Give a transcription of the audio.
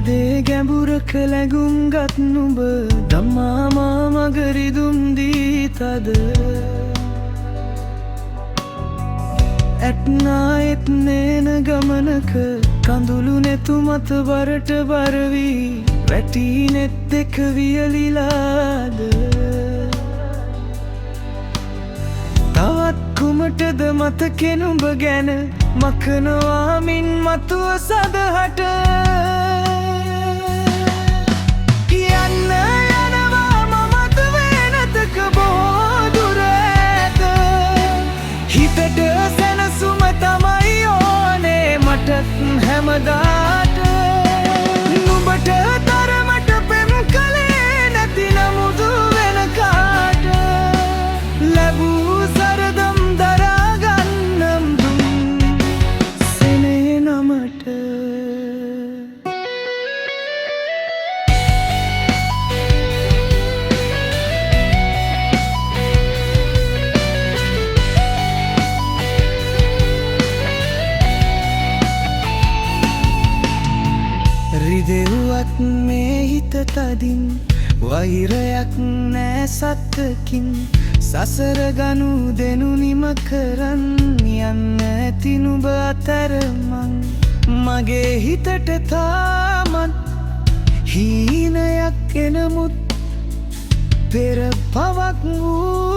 හදේ ගැඹුරක ලැගුම්ගත් නුඹ දම්මාමා මගරිදුම් දීතද ඇත්නා එත්නේන ගමනක කඳුළු නෙතු මත බරට බරවී වැටී නෙත් දෙක වියලිලාද තවත් කුමටද මතකෙනුඹ ගැන මකනවාමින් මතුව සදහට යන්න යනවා මමත වෙනතක බොහෝ දුර ඇත හිතට සැනසුම තමයි ඕනේ මටත් හැමදාට නුඹට තරමට පෙම් කළේ නැති නමුදු වෙන කාට ලැබූ සරදම් දරාගන්නම් දුම් සෙනේ නමට රිදෙව්වත් මේ හිත තදින් වෛරයක් නෑ සත්තකින් සසර ගනු දෙනු නිම කරන් යන්න ඇති නුඹ අතරමං මගේ හිතට තාමත් හීනයක් එනමුත් පෙර පවක් වූ